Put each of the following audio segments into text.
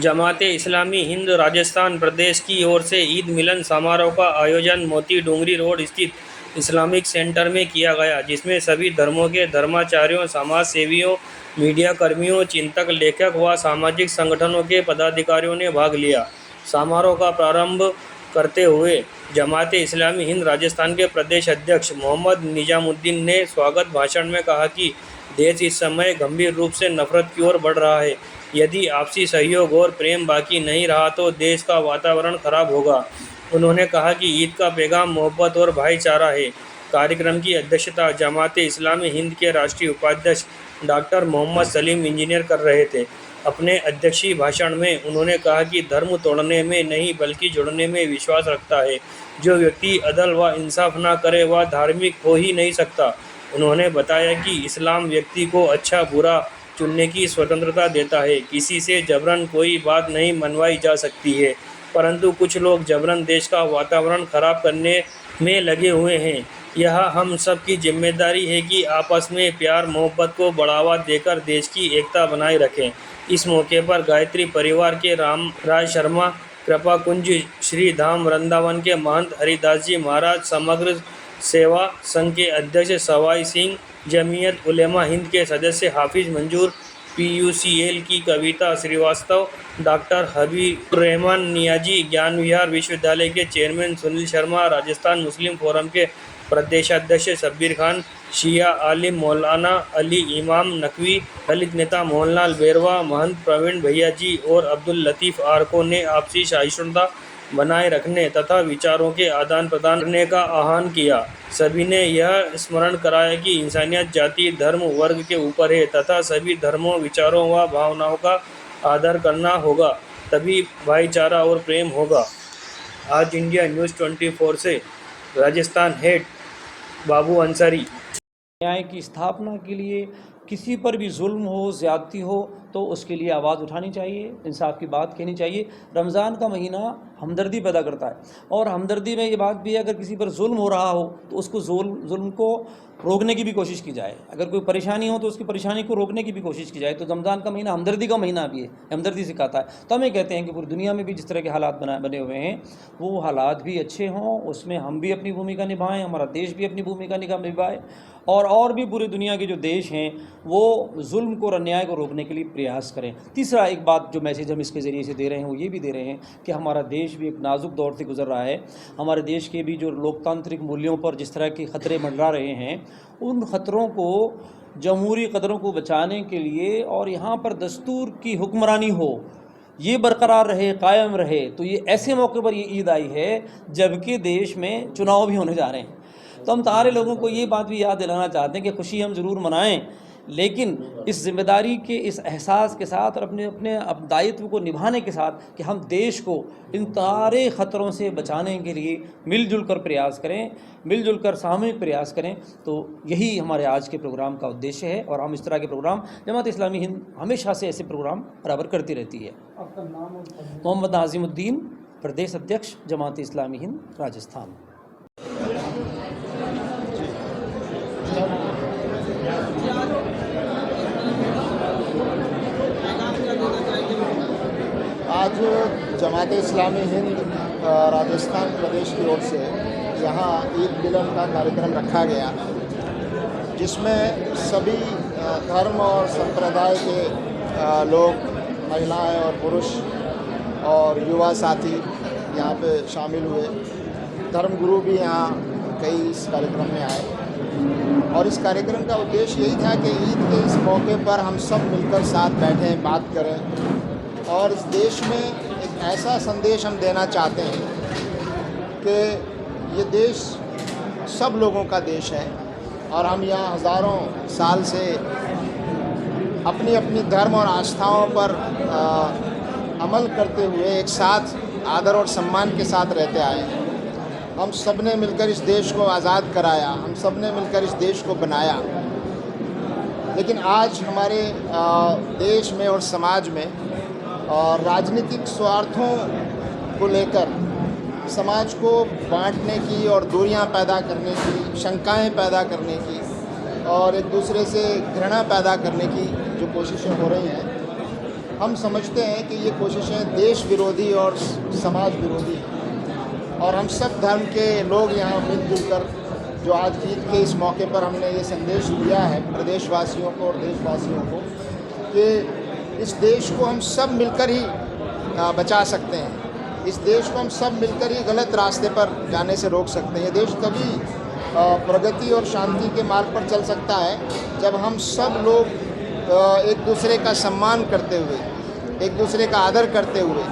जमात इस्लामी हिंद राजस्थान प्रदेश की ओर से ईद मिलन समारोह का आयोजन मोती डूंगरी रोड स्थित इस्लामिक सेंटर में किया गया, जिसमें सभी धर्मों के धर्माचार्यों, समाज सेवियों, मीडिया कर्मियों, चिंतक, लेखक व सामाजिक संगठनों के पदाधिकारियों ने भाग लिया। समारोह का प्रारंभ करते हुए जमात इस्लामी हिंद राजस्थान के प्रदेश अध्यक्ष मोहम्मद निजामुद्दीन ने स्वागत भाषण में कहा कि देश इस समय गंभीर रूप से नफरत की ओर बढ़ रहा है। यदि आपसी सहयोग और प्रेम बाकी नहीं रहा तो देश का वातावरण खराब होगा। उन्होंने कहा कि ईद का पैगाम मोहब्बत और भाईचारा है। कार्यक्रम की अध्यक्षता जमात इस्लामी हिंद के राष्ट्रीय उपाध्यक्ष डॉक्टर मोहम्मद सलीम इंजीनियर कर रहे थे। अपने अध्यक्षीय भाषण में उन्होंने कहा कि धर्म तोड़ने में नहीं बल्कि जुड़ने में विश्वास रखता है। जो व्यक्ति अदल व इंसाफ न करे वह धार्मिक हो ही नहीं सकता। उन्होंने बताया कि इस्लाम व्यक्ति को अच्छा बुरा चुनने की स्वतंत्रता देता है। किसी से जबरन कोई बात नहीं मनवाई जा सकती है, परंतु कुछ लोग जबरन देश का वातावरण खराब करने में लगे हुए हैं। यह हम सब की जिम्मेदारी है कि आपस में प्यार मोहब्बत को बढ़ावा देकर देश की एकता बनाए रखें। इस मौके पर गायत्री परिवार के रामराज शर्मा, कृपा कुंज श्री धाम वृंदावन के महंत हरिदास जी महाराज, समग्र सेवा संघ के अध्यक्ष सवाई सिंह, जमीयत उलेमा हिंद के सदस्य हाफिज मंजूर, PUCL की कविता श्रीवास्तव, डॉक्टर हबीबुर्रहमान नियाजी, ज्ञान विहार विश्वविद्यालय के चेयरमैन सुनील शर्मा, राजस्थान मुस्लिम फोरम के प्रदेशाध्यक्ष शब्बीर खान, शिया आलिम मौलाना अली इमाम नकवी, दलित नेता मोहनलाल बैरवा, महंत प्रवीण भैया जी और अब्दुल लतीफ़ आरको ने आपसी सहिष्णुता बनाए रखने तथा विचारों के आदान प्रदान करने का आह्वान किया। सभी ने यह स्मरण कराया कि इंसानियत जाति, धर्म, वर्ग के ऊपर है तथा सभी धर्मों, विचारों व भावनाओं का आदर करना होगा, तभी भाईचारा और प्रेम होगा। आज इंडिया न्यूज़ 24 से राजस्थान हेड बाबू अंसारी। न्याय की स्थापना के लिए किसी पर भी जुल्म हो, ज़्यादती हो तो उसके लिए आवाज़ उठानी चाहिए, इंसाफ की बात कहनी चाहिए। रमज़ान का महीना हमदर्दी पैदा करता है और हमदर्दी में ये बात भी है, अगर किसी पर जुल्म हो रहा हो तो उसको जुल्म को रोकने की भी कोशिश की जाए। अगर कोई परेशानी हो तो उसकी परेशानी को रोकने की भी कोशिश की जाए। तो रमज़ान का महीना हमदर्दी का महीना भी है, हमदर्दी सिखाता है। तो हमें कहते हैं कि पूरी दुनिया में भी जिस तरह के हालात बने हुए हैं वो हालात भी अच्छे हों, उसमें हम भी अपनी भूमिका निभाएं, हमारा देश भी अपनी भूमिका निभाए और भी पूरी दुनिया के जो देश हैं वो जुल्म को और अन्याय को रोकने के लिए प्रयास करें। तीसरा एक बात जो मैसेज हम इसके ज़रिए से दे रहे हैं वो ये भी दे रहे हैं कि हमारा देश भी एक नाजुक दौर से गुजर रहा है। हमारे देश के भी जो लोकतांत्रिक मूल्यों पर जिस तरह के ख़तरे मंडरा रहे हैं, उन ख़तरों को, जमहूरी कदरों को बचाने के लिए और यहाँ पर दस्तूर की हुक्मरानी हो, ये बरकरार रहे, कायम रहे, तो ये ऐसे मौके पर ये ईद आई है जबकि देश में चुनाव भी होने जा रहे हैं। तो हम सारे लोगों को ये बात भी याद दिलाना चाहते हैं कि खुशी हम ज़रूर मनाएं, लेकिन इस जिम्मेदारी के, इस एहसास के साथ और अपने दायित्व को निभाने के साथ कि हम देश को इन सारे ख़तरों से बचाने के लिए मिलजुल कर प्रयास करें, मिलजुल कर सामूहिक प्रयास करें। तो यही हमारे आज के प्रोग्राम का उद्देश्य है और हम इस तरह के प्रोग्राम जमात इस्लामी हिंद हमेशा से ऐसे प्रोग्राम बराबर करती रहती है। आपका नाम और मोहम्मद नाजिमुद्दीन, प्रदेश अध्यक्ष जमात इस्लामी हिंद राजस्थान। आज जमात इस्लामी हिंद राजस्थान प्रदेश की ओर से यहाँ ईद मिलन का कार्यक्रम रखा गया, जिसमें सभी धर्म और संप्रदाय के लोग, महिलाएं और पुरुष और युवा साथी यहाँ पे शामिल हुए। धर्मगुरु भी यहाँ कई इस कार्यक्रम में आए और इस कार्यक्रम का उद्देश्य यही था कि ईद के इस मौके पर हम सब मिलकर साथ बैठें, बात करें और इस देश में एक ऐसा संदेश हम देना चाहते हैं कि ये देश सब लोगों का देश है और हम यहाँ हज़ारों साल से अपनी अपनी धर्म और आस्थाओं पर अमल करते हुए एक साथ आदर और सम्मान के साथ रहते आए हैं। हम सब ने मिलकर इस देश को आज़ाद कराया, हम सब ने मिलकर इस देश को बनाया, लेकिन आज हमारे देश में और समाज में और राजनीतिक स्वार्थों को लेकर समाज को बांटने की और दूरियां पैदा करने की, शंकाएं पैदा करने की और एक दूसरे से घृणा पैदा करने की जो कोशिशें हो रही हैं, हम समझते हैं कि ये कोशिशें देश विरोधी और समाज विरोधी हैं और हम सब धर्म के लोग यहाँ मिलजुल कर जो आज ईद के इस मौके पर हमने ये संदेश दिया है प्रदेशवासियों को और देशवासियों को कि इस देश को हम सब मिलकर ही बचा सकते हैं। इस देश को हम सब मिलकर ही गलत रास्ते पर जाने से रोक सकते हैं। ये देश तभी प्रगति और शांति के मार्ग पर चल सकता है जब हम सब लोग एक दूसरे का सम्मान करते हुए, एक दूसरे का आदर करते हुए,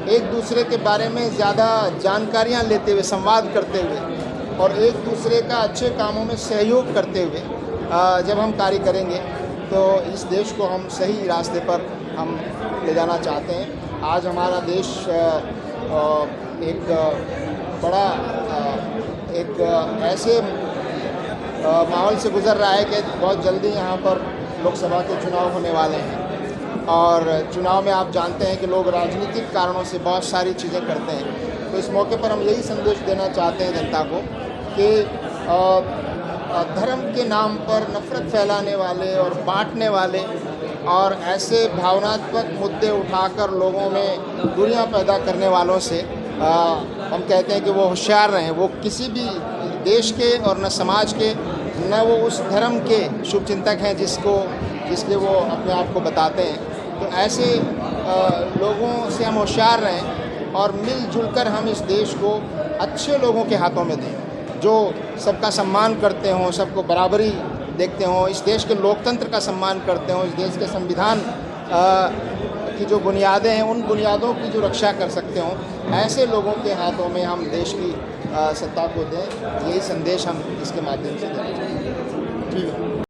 एक दूसरे के बारे में ज़्यादा जानकारियाँ लेते हुए, संवाद करते हुए और एक दूसरे का अच्छे कामों में सहयोग करते हुए जब हम कार्य करेंगे तो इस देश को हम सही रास्ते पर हम ले जाना चाहते हैं। आज हमारा देश एक बड़ा एक ऐसे माहौल से गुज़र रहा है कि बहुत जल्दी यहाँ पर लोकसभा के चुनाव होने वाले हैं और चुनाव में आप जानते हैं कि लोग राजनीतिक कारणों से बहुत सारी चीज़ें करते हैं। तो इस मौके पर हम यही संदेश देना चाहते हैं जनता को कि धर्म के नाम पर नफ़रत फैलाने वाले और बांटने वाले और ऐसे भावनात्मक मुद्दे उठाकर लोगों में दूरियां पैदा करने वालों से हम कहते हैं कि वो होशियार रहें। वो किसी भी देश के और न समाज के न वो उस धर्म के शुभचिंतक हैं जिसके वो अपने आप को बताते हैं। तो ऐसे लोगों से हम होशियार रहें और मिलजुल कर हम इस देश को अच्छे लोगों के हाथों में दें जो सबका सम्मान करते हों, सबको बराबरी देखते हों, इस देश के लोकतंत्र का सम्मान करते हों, इस देश के संविधान की जो बुनियादें हैं उन बुनियादों की जो रक्षा कर सकते हों, ऐसे लोगों के हाथों में हम देश की सत्ता को दें। यही संदेश हम इसके माध्यम से देना चाहते हैं। ठीक है।